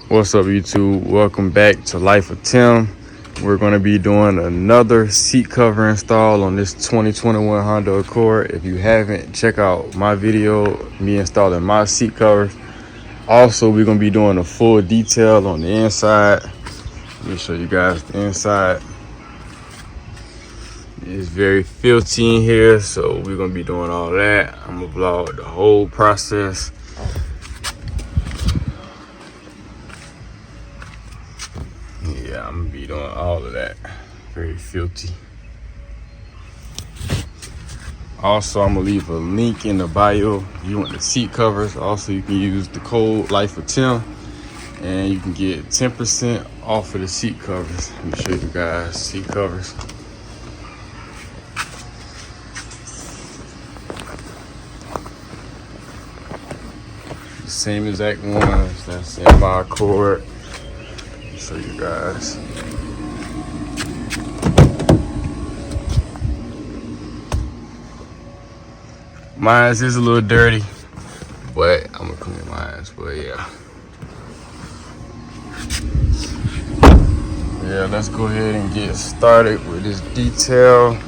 What's up, YouTube? Welcome back to Life of Timm. We're going to be doing another seat cover install on this 2021 Honda Accord. If you haven't, check out my video, me installing my seat covers. Also, we're going to be doing a full detail on the inside. Let me show you guys the inside. It's very filthy in here, so we're going to be doing all that. I'm going to vlog the whole process. Yeah, I'm gonna be doing all of that. Very filthy. Also, I'm gonna leave a link in the bio. If you want the seat covers, also you can use the code Life of Timm and you can get 10% off of the seat covers. Let me show you guys seat covers. The same exact ones that's in my Accord. Show you guys. Mine is a little dirty, but I'm gonna clean mine. But yeah, let's go ahead and get started with this detail.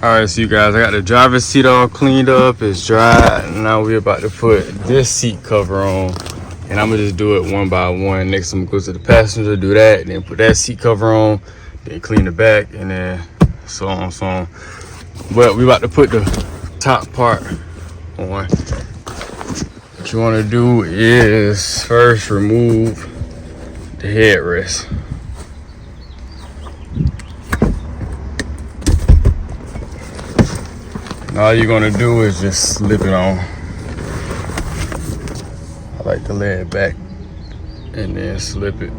Alright, so you guys, I got the driver's seat all cleaned up, it's dry. Now we're about to put this seat cover on. And I'm gonna just do it one by one. Next, I'm gonna go to the passenger, do that, then put that seat cover on, then clean the back, and then so on, so on. But we about to put the top part on. What you wanna do is first remove the headrest. And all you're gonna do is just slip it on. I like to lay it back and then slip it.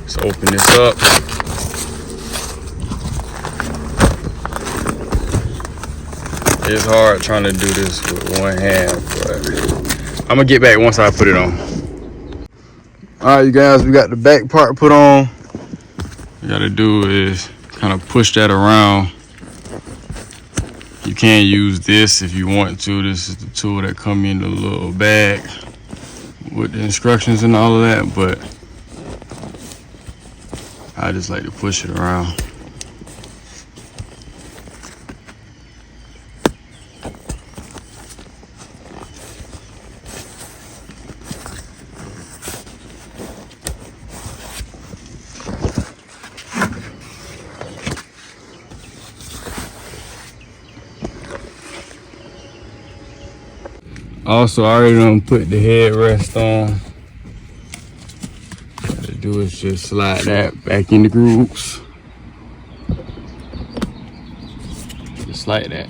Let's open this up. It's hard trying to do this with one hand, but I'm gonna get back once I put it on. All right, you guys, we got the back part put on. What you gotta do is kind of push that around. You can use this if you want to. This is the tool that come in the little bag with the instructions and all of that, but I just like to push it around. Also, I already done put the headrest on. What to do is just slide that back in the grooves. Just like that.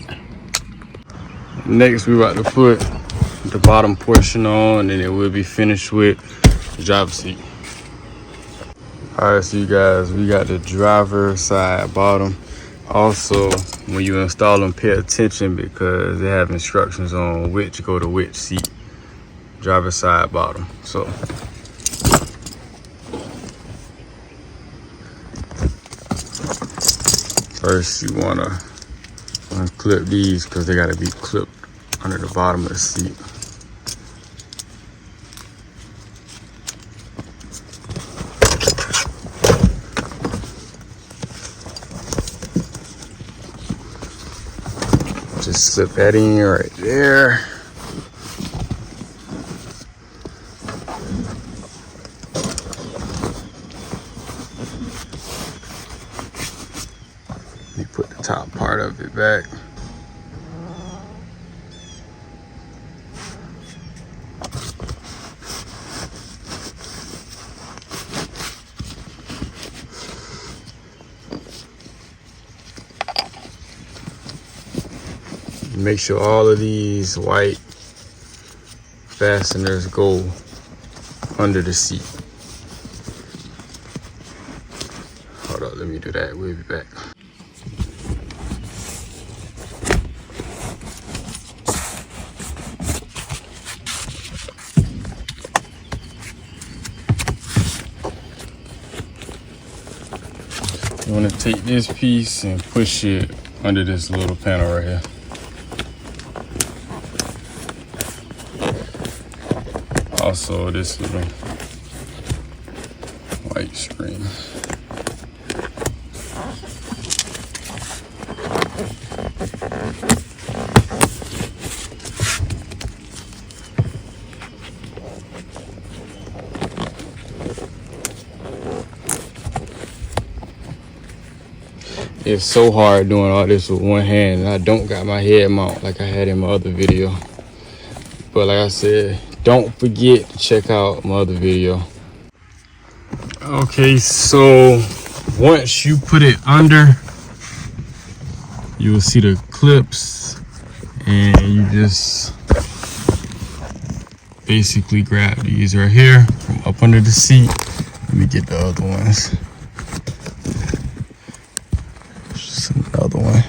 Next, we about to put the bottom portion on, and then we'll be finished with the driver's seat. All right, so you guys, we got the driver's side bottom. Also, when you install them, pay attention because they have instructions on which go to which seat. Driver's side bottom. So first you want to unclip these because they got to be clipped under the bottom of the seat. Just slip that in right there. You put the top part of it back. Make sure all of these white fasteners go under the seat. Hold up, let me do that. We'll be back. You want to take this piece and push it under this little panel right here. Also, this little white screen. It's so hard doing all this with one hand, and I don't got my head mount like I had in my other video. But like I said, don't forget to check out my other video. Okay, so once you put it under, you will see the clips, and you just basically grab these right here from up under the seat. Let me get the other ones. Just another one.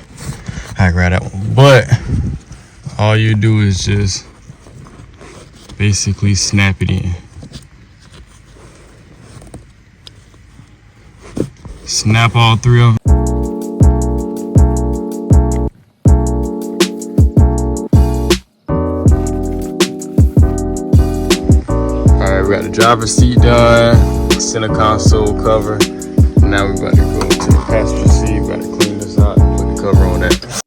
I grab that one. But all you do is just basically snap it in. Snap all three of them. Alright, we got the driver's seat done, center console cover. Now we're about to go to the passenger seat. We're about to clean this out and put the cover on that.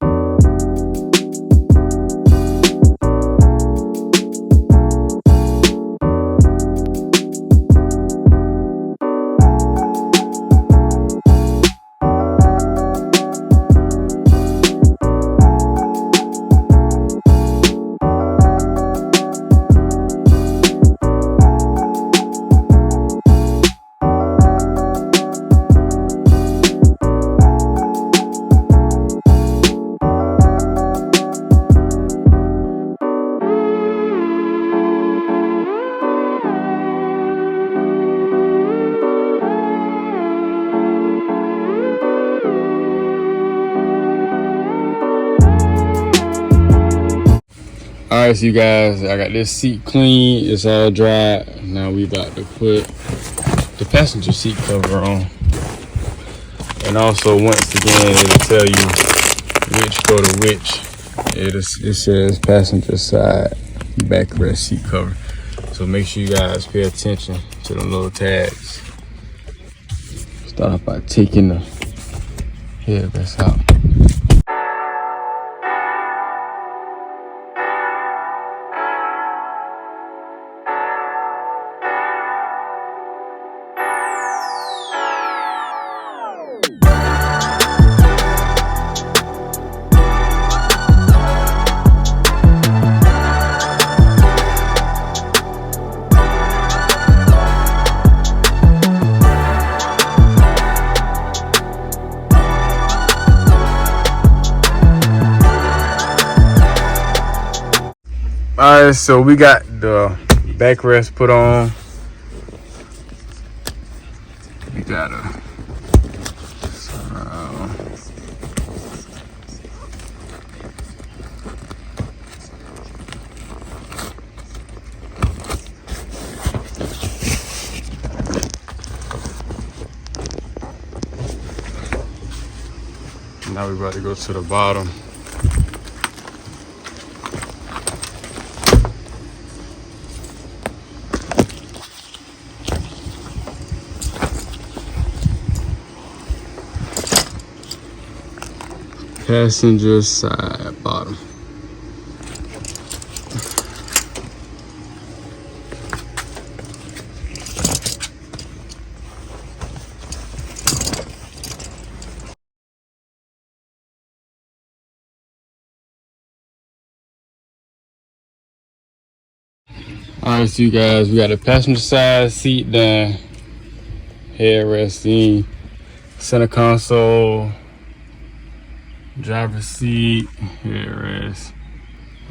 All right, so you guys, I got this seat clean. It's all dry. Now we about to put the passenger seat cover on. And also, once again, it'll tell you which go to which. It says passenger side backrest seat cover. So make sure you guys pay attention to the little tags. Start off by taking the headrest out. All right, so we got the backrest put on. We got now we're about to go to the bottom. Passenger side bottom. All right, so you guys, we got a passenger side seat done, headrest in, center console, driver's seat, headrest,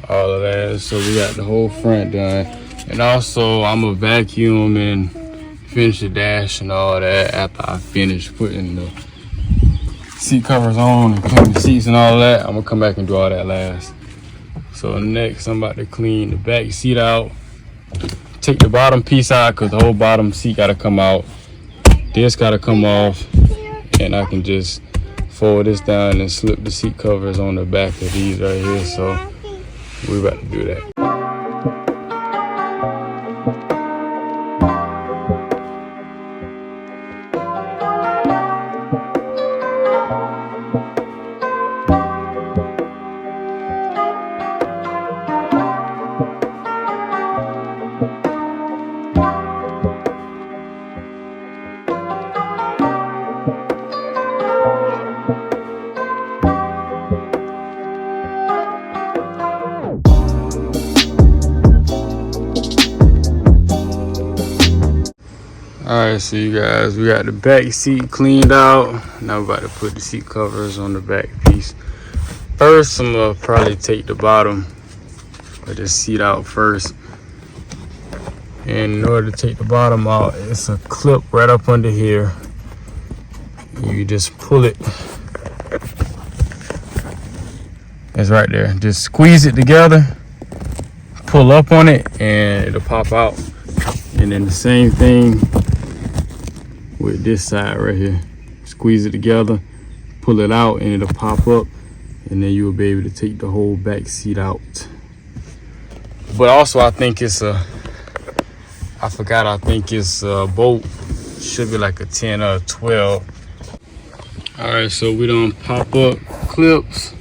all of that. So we got the whole front done. And also I'm gonna vacuum and finish the dash and all that after I finish putting the seat covers on and clean the seats and all that. I'm gonna come back and do all that last. So next I'm about to clean the back seat out, take the bottom piece out because the whole bottom seat gotta come out. This gotta come off, and I can just fold this down and slip the seat covers on the back of these right here. So we're about to do that. All right, so you guys, we got the back seat cleaned out. Now we're about to put the seat covers on the back piece. First, I'm gonna probably take the bottom of this seat out first. And in order to take the bottom out, it's a clip right up under here. You just pull it. It's right there. Just squeeze it together, pull up on it, and it'll pop out. And then the same thing with this side right here. Squeeze it together, pull it out, and it'll pop up, and then you'll be able to take the whole back seat out. But also, I think it's a bolt. Should be like a 10 or a 12. All right, so we done pop up clips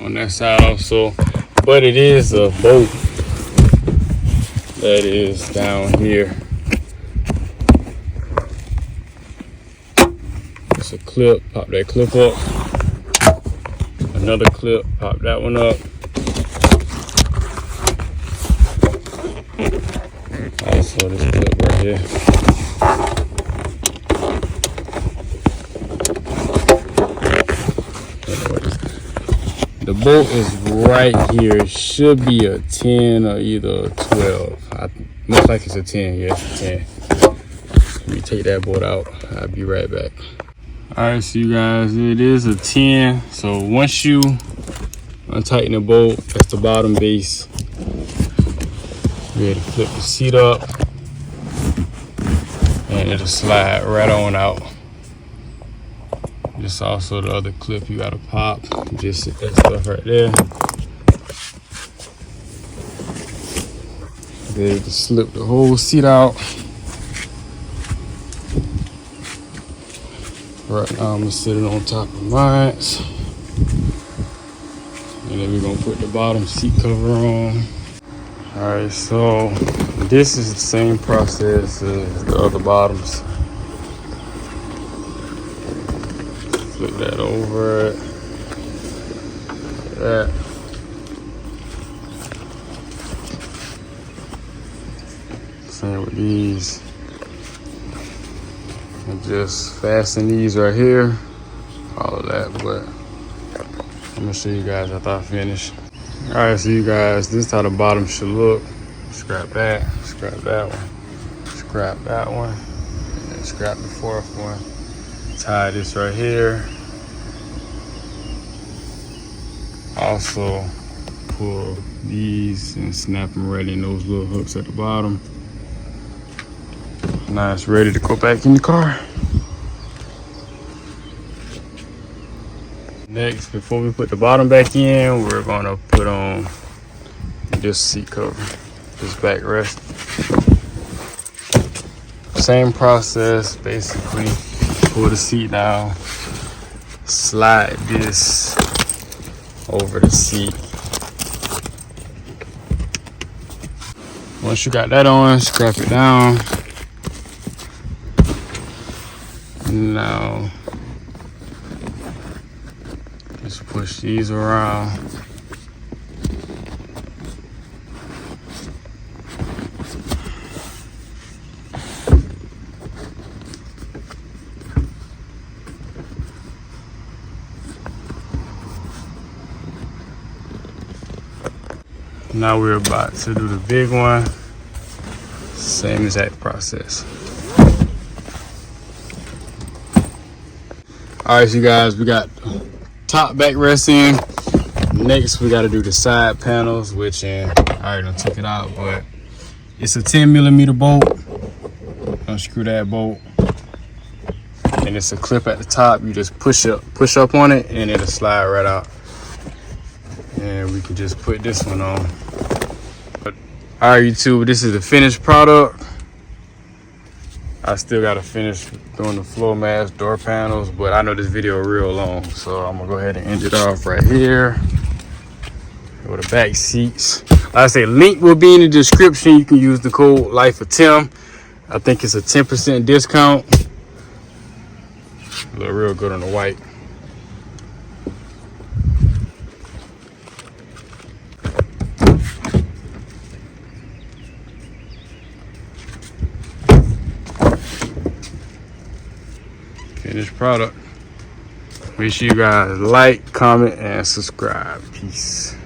on that side also, but it is a bolt that is down here. It's a clip, pop that clip up. Another clip, pop that one up. Also this clip right here. The bolt is right here. It should be a 10 or either a 12. Most likely it's a 10. Yeah, it's a 10. Let me take that bolt out. I'll be right back. All right, so you guys, it is a 10. So once you untighten the bolt. That's the bottom base. Ready to flip the seat up, and it'll slide right on out. This also the other clip you gotta pop. Just that stuff right there. Ready to slip the whole seat out. Right now I'm gonna sit it on top of mine. And then we're gonna put the bottom seat cover on. All right, so this is the same process as the other bottoms. Flip that over it. Like that. Same with these. And just fasten these right here. All of that, but I'm gonna show you guys after I finish. All right, so you guys, this is how the bottom should look. Scrap that one, scrap that one, and scrap the fourth one. Tie this right here. Also pull these and snap them right in those little hooks at the bottom. Now it's ready to go back in the car. Next, before we put the bottom back in, we're gonna put on this seat cover, this backrest. Same process, basically. Pull the seat down, slide this over the seat. Once you got that on, scrap it down. Now, just push these around. Now we're about to do the big one. Same exact process. All right, so you guys, we got top backrest in. Next, we got to do the side panels, which I already done took it out, but it's a 10mm bolt. Unscrew that bolt, and it's a clip at the top. You just push up on it, and it'll slide right out. And we can just put this one on. But, all right, YouTube, this is the finished product. I still gotta finish doing the floor mats, door panels, but I know this video real long, so I'm gonna go ahead and end it off right here. Go to back seats. Like I say, link will be in the description. You can use the code LIFEOFTIM. I think it's a 10% discount. Look real good on the white. Finished product. Make sure you guys like, comment, and subscribe. Peace.